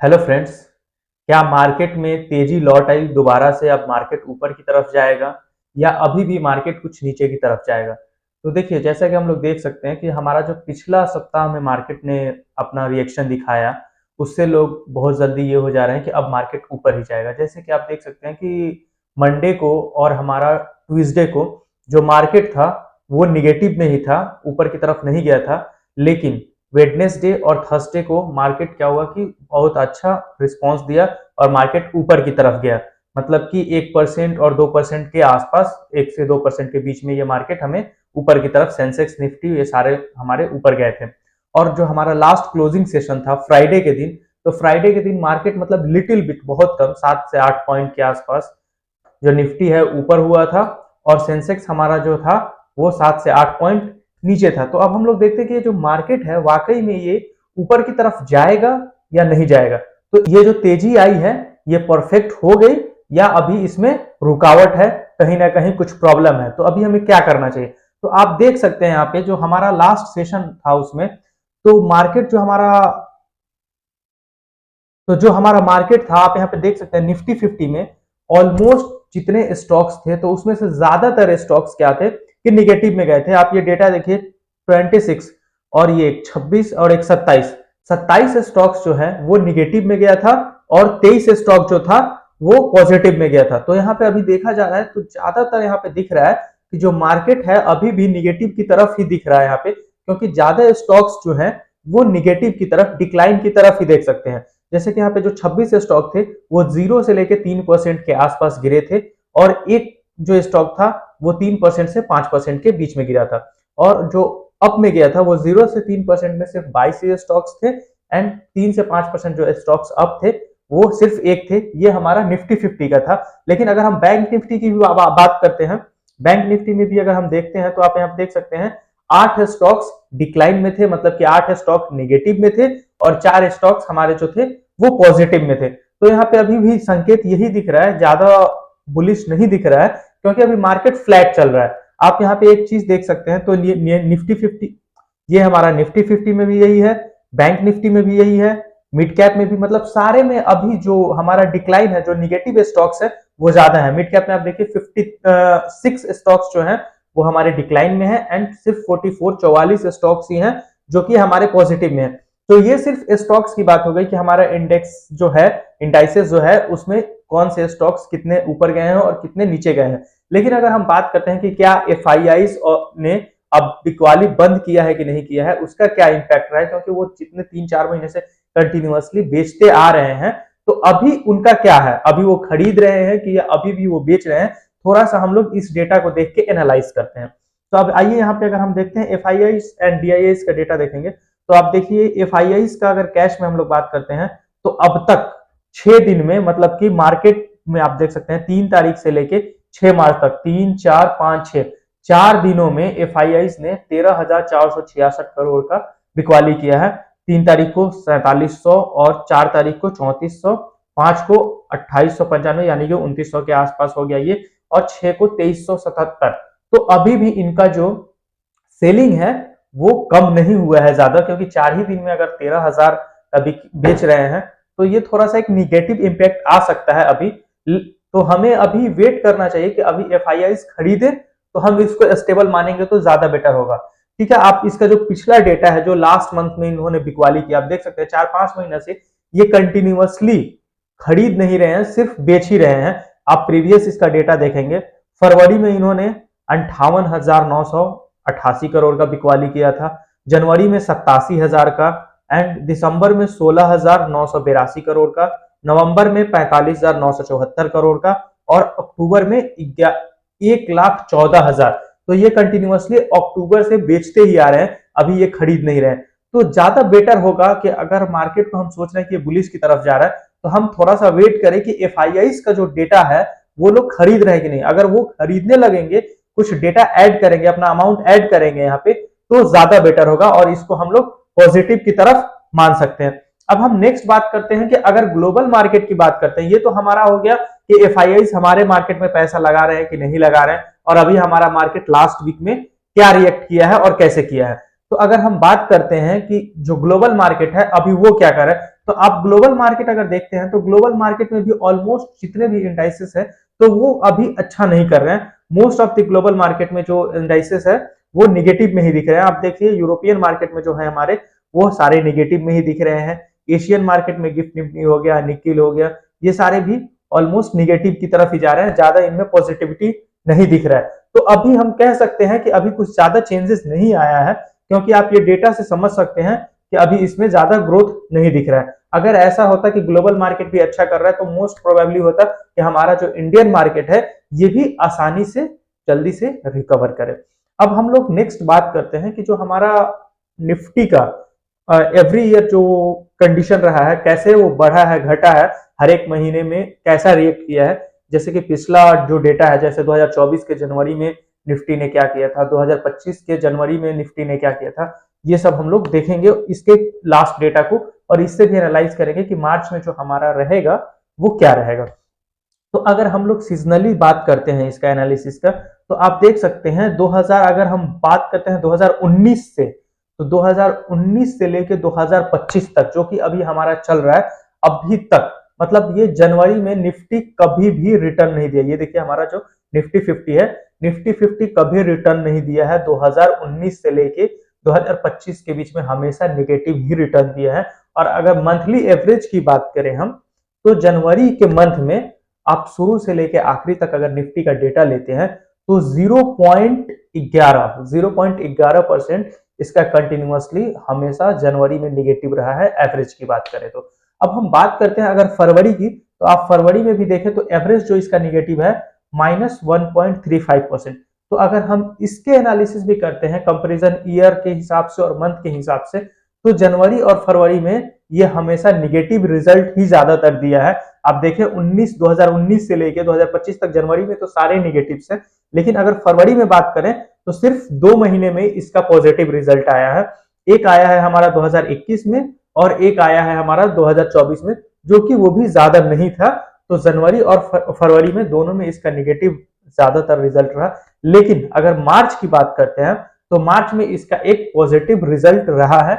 Hello friends. क्या market में तेजी लौट आई दोबारा से? अब मार्केट ऊपर की तरफ जाएगा या अभी भी मार्केट कुछ नीचे की तरफ जाएगा? तो देखिए, जैसा कि हम लोग देख सकते हैं कि हमारा जो पिछला सप्ताह में मार्केट ने अपना रिएक्शन दिखाया, उससे लोग बहुत जल्दी ये हो जा रहे हैं कि अब मार्केट ऊपर ही जाएगा। जैसे कि आप देख सकते हैं कि मंडे को और हमारा ट्यूसडे को जो मार्केट था वो निगेटिव में ही था, ऊपर की तरफ नहीं गया था। लेकिन वेडनेसडे और थर्सडे को मार्केट क्या हुआ कि बहुत अच्छा रिस्पांस दिया और मार्केट ऊपर की तरफ गया। मतलब कि 1% और 2% के आसपास, 1 से 2% के बीच में ये मार्केट हमें ऊपर की तरफ, सेंसेक्स निफ्टी ये सारे हमारे ऊपर गए थे। और जो हमारा लास्ट क्लोजिंग सेशन था फ्राइडे के दिन, तो फ्राइडे के दिन मार्केट मतलब लिटिल बिट, बहुत कम, 7 से 8 पॉइंट के आसपास जो निफ्टी है ऊपर हुआ था और सेंसेक्स हमारा जो था वो 7 से 8 पॉइंट नीचे था। तो अब हम लोग देखते हैं कि ये जो मार्केट है वाकई में ये ऊपर की तरफ जाएगा या नहीं जाएगा। तो ये जो तेजी आई है ये परफेक्ट हो गई या अभी इसमें रुकावट है, कहीं ना कहीं कुछ प्रॉब्लम है। तो अभी हमें क्या करना चाहिए? तो आप देख सकते हैं यहाँ पे जो हमारा लास्ट सेशन था उसमें, तो मार्केट जो हमारा मार्केट था, आप यहाँ पे देख सकते हैं निफ्टी 50 में ऑलमोस्ट जितने स्टॉक्स थे तो उसमें से ज्यादातर स्टॉक्स क्या थे कि निगेटिव में गए थे। आप ये डेटा देखिए, 26 और ये 26 और एक 27 स्टॉक्स जो है वो निगेटिव में गया था और 23 स्टॉक जो था वो पॉजिटिव में गया था। तो यहाँ पे अभी देखा जा रहा है तो ज्यादातर यहाँ पे दिख रहा है कि जो मार्केट है अभी भी निगेटिव की तरफ ही दिख रहा है यहाँ पे, क्योंकि ज्यादा स्टॉक्स जो है वो निगेटिव की तरफ, डिक्लाइन की तरफ ही देख सकते हैं। जैसे कि यहाँ पे जो 26 स्टॉक थे वो 0 से लेके 3% के आसपास गिरे थे और एक जो स्टॉक था वो 3% से 5% के बीच में गिरा था। और जो अप में गया था वो 0 से 3% में सिर्फ 22 स्टॉक्स थे एंड 3 से 5% जो स्टॉक्स अप थे वो सिर्फ एक थे। ये हमारा निफ्टी 50 का था। लेकिन अगर हम बैंक निफ्टी की भी बात करते हैं, बैंक निफ्टी में भी अगर हम देखते हैं तो आप यहाँ देख सकते हैं 8 स्टॉक्स डिक्लाइन में थे, मतलब कि 8 स्टॉक निगेटिव में थे और 4 स्टॉक्स हमारे जो थे वो पॉजिटिव में थे। तो यहाँ पे अभी भी संकेत यही दिख रहा है, ज्यादा बुलिश नहीं दिख रहा है क्योंकि अभी मार्केट फ्लैट चल रहा है। आप यहाँ पे एक चीज देख सकते हैं, तो निफ्टी 50, ये हमारा निफ्टी 50 में भी यही है, बैंक निफ्टी में भी यही है, मिड कैप में भी, मतलब सारे में अभी जो हमारा डिक्लाइन है, जो निगेटिव स्टॉक्स है वो ज्यादा है। मिड कैप में आप देखिए 56 स्टॉक्स जो है वो हमारे डिक्लाइन में है एंड सिर्फ 44 स्टॉक्स ही हैं जो कि हमारे पॉजिटिव में है। तो ये सिर्फ स्टॉक्स की बात हो गई कि हमारा इंडेक्स जो है, इंडाइसेस जो है, उसमें कौन से स्टॉक्स कितने ऊपर गए हैं और कितने नीचे गए हैं। लेकिन अगर हम बात करते हैं कि क्या एफआईआईस ने अब बिकवाली बंद किया है कि नहीं किया है, उसका क्या इंपैक्ट रहा है, क्योंकि वो जितने 3-4 महीने से कंटिन्यूअसली बेचते आ रहे हैं, तो अभी उनका क्या है, अभी वो खरीद रहे हैं कि या अभी भी वो बेच रहे हैं, थोड़ा सा हम लोग इस डेटा को देख के एनालाइज करते हैं। तो अब आइए यहाँ पे अगर हम देखते हैं एफआईआईस एंड डीआईआईस का डेटा देखेंगे, तो आप देखिए एफआईआईस का अगर कैश में हम लोग बात करते हैं तो अब तक 6 दिन में, मतलब कि मार्केट में आप देख सकते हैं 3 तारीख से लेके 6 मार्च तक, 3, 4, 5, 6, 4 दिनों में एफआईआईस ने 13,466 करोड़ का बिकवाली किया है। 3 तारीख को 4700 और 4 तारीख को 3400, 5 को 2895 यानी कि 2900 के आसपास हो गया ये, और 6 को 2377। तो अभी भी इनका जो सेलिंग है वो कम नहीं हुआ है ज्यादा, क्योंकि 4 ही दिन में अगर 13,000 का बेच रहे हैं तो ये थोड़ा सा एक निगेटिव इंपैक्ट आ सकता है अभी। तो हमें अभी वेट करना चाहिए कि अभी एफआईआईस खरीदे तो हम इसको स्टेबल मानेंगे तो ज्यादा बेटर होगा। ठीक है, आप इसका जो पिछला डेटा है जो लास्ट मंथ में इन्होंने बिकवाली किया, आप देख सकते हैं 4-5 महीने से ये कंटिन्यूअसली खरीद नहीं रहे हैं, सिर्फ बेच ही रहे हैं। आप प्रीवियस इसका डेटा देखेंगे, फरवरी में इन्होंने 58,988 करोड़ का बिकवाली किया था, जनवरी में 87,000 का, एंड दिसंबर में 16,982 करोड़ का, नवंबर में 45,974 करोड़ का, और अक्टूबर में 1,14,000। तो ये कंटिन्यूअसली अक्टूबर से बेचते ही आ रहे हैं, अभी ये खरीद नहीं रहे हैं। तो ज्यादा बेटर होगा कि अगर मार्केट को हम सोच रहे हैं कि ये बुलिश की तरफ जा रहा है तो हम थोड़ा सा वेट करें कि एफआईआईस का जो डेटा है वो लोग खरीद रहे हैं कि नहीं। अगर वो खरीदने लगेंगे, कुछ डेटा ऐड करेंगे, अपना अमाउंट ऐड करेंगे यहाँ पे, तो ज्यादा बेटर होगा और इसको हम लोग पॉजिटिव की तरफ मान सकते हैं। अब हम नेक्स्ट बात करते हैं कि अगर ग्लोबल मार्केट की बात करते हैं, ये तो हमारा हो गया कि एफआईआईस हमारे मार्केट में पैसा लगा रहे हैं कि नहीं लगा रहे हैं, और अभी हमारा मार्केट लास्ट वीक में क्या रिएक्ट किया है और कैसे किया है। तो अगर हम बात करते हैं कि जो ग्लोबल मार्केट है अभी वो क्या कर रहा है, तो आप ग्लोबल मार्केट अगर देखते हैं तो ग्लोबल मार्केट में भी ऑलमोस्ट जितने भी इंडाइसेस है तो वो अभी अच्छा नहीं कर रहे हैं। Most of the global market में जो इंडाइसेस है वो निगेटिव में ही दिख रहे हैं। आप देखिए यूरोपियन मार्केट में जो है हमारे, वो सारे निगेटिव में ही दिख रहे हैं। एशियन मार्केट में गिफ्ट निफ्टी हो गया, निकिल हो गया, ये सारे भी ऑलमोस्ट निगेटिव की तरफ ही जा रहे हैं, ज्यादा इनमें पॉजिटिविटी नहीं दिख रहा है। तो अभी हम कह सकते हैं कि अभी कुछ ज्यादा चेंजेस नहीं आया है, क्योंकि आप ये डेटा से समझ सकते हैं कि अभी इसमें ज्यादा ग्रोथ नहीं दिख रहा है। अगर ऐसा होता कि ग्लोबल मार्केट भी अच्छा कर रहा है तो मोस्ट प्रोबेबली होता कि हमारा जो इंडियन मार्केट है ये भी आसानी से जल्दी से रिकवर करे। अब हम लोग नेक्स्ट बात करते हैं कि जो हमारा निफ्टी का एवरी ईयर जो कंडीशन रहा है, कैसे वो बढ़ा है घटा है, हर एक महीने में कैसा रिएक्ट किया है। जैसे कि पिछला जो डेटा है, जैसे 2024 के जनवरी में निफ्टी ने क्या किया था, 2025 के जनवरी में निफ्टी ने क्या किया था, ये सब हम लोग देखेंगे इसके लास्ट डेटा को, और इससे भी एनालाइज करेंगे कि मार्च में जो हमारा रहेगा वो क्या रहेगा। तो अगर हम लोग सीजनली बात करते हैं इसका एनालिसिस का, तो आप देख सकते हैं 2000, अगर हम बात करते हैं 2019 से, तो 2019 से लेके 2025 तक जो कि अभी हमारा चल रहा है अभी तक, मतलब ये जनवरी में निफ्टी कभी भी रिटर्न नहीं दिया। ये देखिए हमारा जो निफ्टी 50 है, निफ्टी 50 कभी रिटर्न नहीं दिया है। 2019 से लेके 2025 के बीच में हमेशा नेगेटिव ही रिटर्न दिया है। और अगर मंथली एवरेज की बात करें हम, तो जनवरी के मंथ में आप शुरू से लेके आखिरी तक अगर निफ्टी का डेटा लेते हैं तो 0.11% इसका कंटिन्यूअसली हमेशा जनवरी में निगेटिव रहा है, एवरेज की बात करें तो। अब हम बात करते हैं अगर फरवरी की, तो आप फरवरी में भी देखें तो एवरेज जो इसका निगेटिव है -1.35%। तो अगर हम इसके एनालिसिस भी करते हैं कंपैरिजन ईयर के हिसाब से और मंथ के हिसाब से, तो जनवरी और फरवरी में ये हमेशा निगेटिव रिजल्ट ही ज्यादातर दिया है। आप देखें 2019 से लेके 2025 तक जनवरी में तो सारे निगेटिव्स हैं, लेकिन अगर फरवरी में बात करें तो सिर्फ 2 महीने में इसका पॉजिटिव रिजल्ट आया है। एक आया है हमारा 2021 में और एक आया है हमारा 2024 में, जो कि वो भी ज्यादा नहीं था। तो जनवरी और फरवरी में दोनों में इसका निगेटिव ज्यादातर रिजल्ट रहा। लेकिन अगर मार्च की बात करते हैं तो मार्च में इसका एक पॉजिटिव रिजल्ट रहा है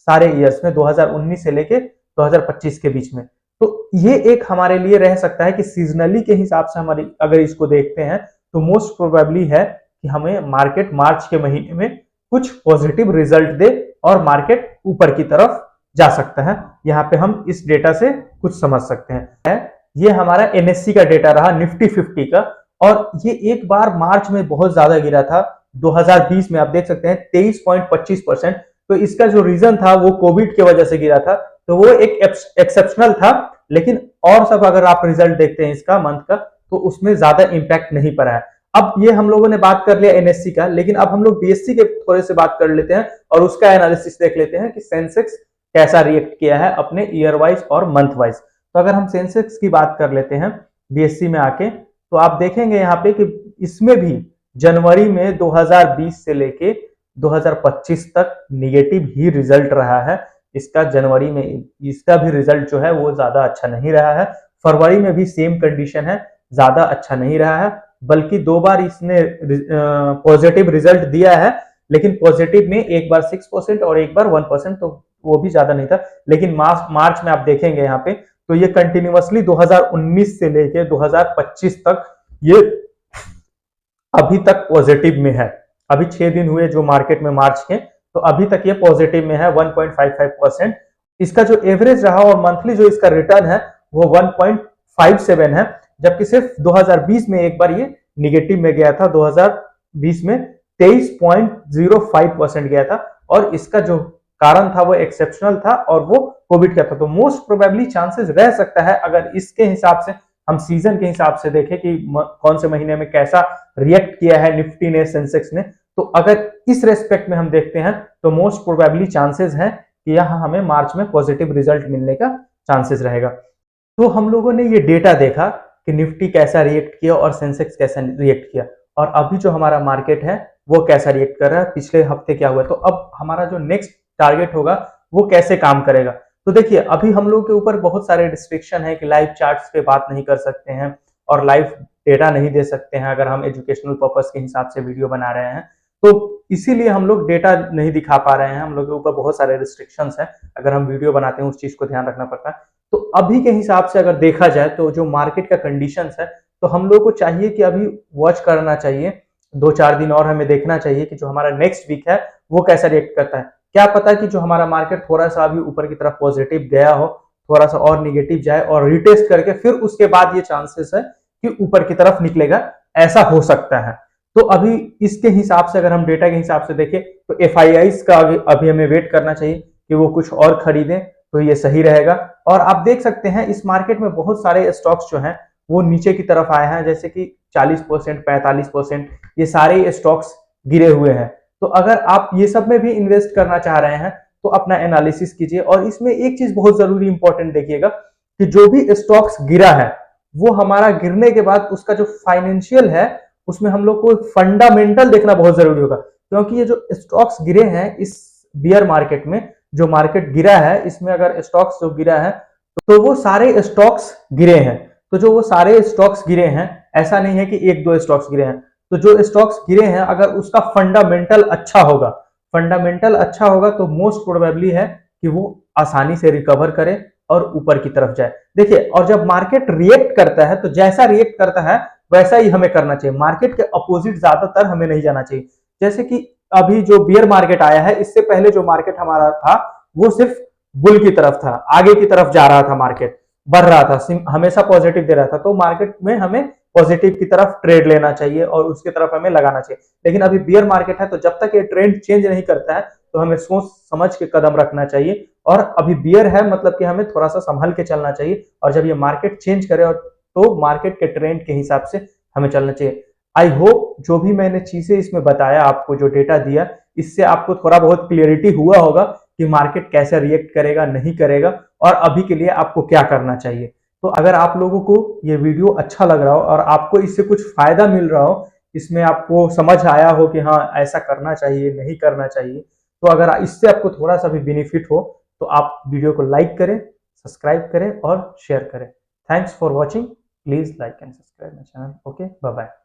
सारे ईयर्स में, 2019 से लेके 2025 के बीच में। तो ये एक हमारे लिए रह सकता है कि सीजनली के हिसाब से हमारी अगर इसको देखते हैं तो मोस्ट प्रोबेबली है कि हमें मार्केट मार्च के महीने में कुछ पॉजिटिव रिजल्ट दे और मार्केट ऊपर की तरफ जा सकता है। यहाँ पे हम इस डेटा से कुछ समझ सकते हैं। ये हमारा एनएससी का डेटा रहा निफ्टी 50 का, और ये एक बार मार्च में बहुत ज्यादा गिरा था 2020 में, आप देख सकते हैं 23.25%। तो इसका जो रीजन था वो कोविड की वजह से गिरा था, तो वो एक एक्सेप्शनल था। लेकिन और सब अगर आप रिजल्ट देखते हैं इसका मंथ का, तो उसमें ज्यादा इंपैक्ट नहीं पड़ा है। अब ये हम लोगों ने बात कर लिया एनएससी का, लेकिन अब हम लोग बीएससी के थोड़े से बात कर लेते हैं और उसका एनालिसिस देख लेते हैं कि सेंसेक्स कैसा रिएक्ट किया है अपने ईयर वाइज और मंथ वाइज। तो अगर हम सेंसेक्स की बात कर लेते हैं बीएससी में आके, तो आप देखेंगे यहाँ पे कि इसमें भी जनवरी में 2020 से लेके 2025 तक निगेटिव ही रिजल्ट रहा है इसका। जनवरी में इसका भी रिजल्ट जो है वो ज्यादा अच्छा नहीं रहा है। फरवरी में भी सेम कंडीशन है, ज्यादा अच्छा नहीं रहा है, बल्कि 2 बार इसने पॉजिटिव रिजल्ट दिया है। लेकिन पॉजिटिव में एक बार 6% और एक बार 1%, तो वो भी ज्यादा नहीं था। लेकिन मार्च में आप देखेंगे यहाँ पे तो ये कंटिन्यूअसली 2019 से लेके 2025 तक ये अभी तक पॉजिटिव में है। अभी 6 दिन हुए जो मार्केट में मार्च के, तो अभी तक ये पॉजिटिव में है 1.55%। इसका जो एवरेज रहा और मंथली जो इसका रिटर्न है वो 1.57 है, जबकि सिर्फ 2020 में एक बार ये निगेटिव में गया था। 2020 में 23.05% गया था, और इसका जो कारण था वो एक्सेप्शनल था और वो कोविड का था। तो मोस्ट प्रोबेबली चांसेस रह सकता है, अगर इसके हिसाब से हम सीजन के हिसाब से देखें कि कौन से महीने में कैसा रिएक्ट किया है निफ्टी ने, सेंसेक्स ने, तो अगर इस रेस्पेक्ट में हम देखते हैं तो मोस्ट प्रोबेबली चांसेस हैं कि यहाँ हमें मार्च में पॉजिटिव रिजल्ट मिलने का चांसेस रहेगा। तो हम लोगों ने ये डेटा देखा कि निफ्टी कैसा रिएक्ट किया और सेंसेक्स कैसा रिएक्ट किया, और अभी जो हमारा मार्केट है वो कैसा रिएक्ट कर रहा है, पिछले हफ्ते क्या हुआ। तो अब हमारा जो नेक्स्ट टारगेट होगा वो कैसे काम करेगा। तो देखिए अभी हम लोग के ऊपर बहुत सारे रिस्ट्रिक्शन है कि लाइव चार्ट्स पे बात नहीं कर सकते हैं और लाइव डेटा नहीं दे सकते हैं अगर हम एजुकेशनल पर्पस के हिसाब से वीडियो बना रहे हैं। तो इसीलिए हम लोग डेटा नहीं दिखा पा रहे हैं, हम लोग के ऊपर बहुत सारे रिस्ट्रिक्शंस हैं, अगर हम वीडियो बनाते हैं उस चीज को ध्यान रखना पड़ता है। तो अभी के हिसाब से अगर देखा जाए तो जो मार्केट का कंडीशंस है, तो हम लोग को चाहिए कि अभी वॉच करना चाहिए, 2-4 दिन और हमें देखना चाहिए कि जो हमारा नेक्स्ट वीक है वो कैसा रिएक्ट करता है। क्या पता कि जो हमारा मार्केट थोड़ा सा अभी ऊपर की तरफ पॉजिटिव गया हो, थोड़ा सा और निगेटिव जाए और रिटेस्ट करके फिर उसके बाद ये चांसेस है कि ऊपर की तरफ निकलेगा, ऐसा हो सकता है। तो अभी इसके हिसाब से अगर हम डेटा के हिसाब से देखें तो एफआईआईज का अभी हमें वेट करना चाहिए कि वो कुछ और खरीदें तो ये सही रहेगा। और आप देख सकते हैं इस मार्केट में बहुत सारे स्टॉक्स जो हैं वो नीचे की तरफ आए हैं, जैसे कि 40%, 45% ये सारे स्टॉक्स गिरे हुए हैं। तो अगर आप ये सब में भी इन्वेस्ट करना चाह रहे हैं तो अपना एनालिसिस कीजिए। और इसमें एक चीज बहुत जरूरी इंपॉर्टेंट देखिएगा कि जो भी स्टॉक्स गिरा है वो हमारा गिरने के बाद उसका जो फाइनेंशियल है उसमें हम लोग को फंडामेंटल देखना बहुत जरूरी होगा, क्योंकि ये जो स्टॉक्स गिरे हैं इस बियर मार्केट में, जो मार्केट गिरा है इसमें अगर स्टॉक्स जो गिरा है तो वो सारे स्टॉक्स गिरे हैं। तो जो वो सारे स्टॉक्स गिरे हैं, ऐसा नहीं है कि 1-2 स्टॉक्स गिरे हैं, तो जो स्टॉक्स गिरे हैं अगर उसका फंडामेंटल अच्छा होगा, फंडामेंटल अच्छा होगा तो मोस्ट प्रोबेबली है कि वो आसानी से रिकवर करे और ऊपर की तरफ जाए। देखिए, और जब मार्केट रिएक्ट करता है तो जैसा रिएक्ट करता है वैसा ही हमें करना चाहिए, मार्केट के अपोजिट ज्यादातर हमें नहीं जाना चाहिए। जैसे कि अभी जो बियर मार्केट आया है, इससे पहले जो मार्केट हमारा था वो सिर्फ बुल की तरफ था, आगे की तरफ जा रहा था, मार्केट बढ़ रहा था, हमेशा पॉजिटिव दे रहा था। तो मार्केट में हमें पॉजिटिव की तरफ ट्रेड लेना चाहिए और उसकी तरफ हमें लगाना चाहिए। लेकिन अभी बियर मार्केट है तो जब तक ये ट्रेंड चेंज नहीं करता है तो हमें सोच समझ के कदम रखना चाहिए। और अभी बियर है मतलब कि हमें थोड़ा सा संभल के चलना चाहिए, और जब ये मार्केट चेंज करे और तो मार्केट के ट्रेंड के हिसाब से हमें चलना चाहिए। आई होप जो भी मैंने चीजें इसमें बताया, आपको जो डेटा दिया, इससे आपको थोड़ा बहुत क्लियरिटी हुआ होगा कि मार्केट कैसे रिएक्ट करेगा, नहीं करेगा, और अभी के लिए आपको क्या करना चाहिए। तो अगर आप लोगों को ये वीडियो अच्छा लग रहा हो और आपको इससे कुछ फायदा मिल रहा हो, इसमें आपको समझ आया हो कि हाँ ऐसा करना चाहिए, नहीं करना चाहिए, तो अगर इससे आपको थोड़ा सा भी बेनिफिट हो तो आप वीडियो को लाइक करें, सब्सक्राइब करें और शेयर करें। Thanks for watching. Please like and subscribe my channel. Okay, bye bye.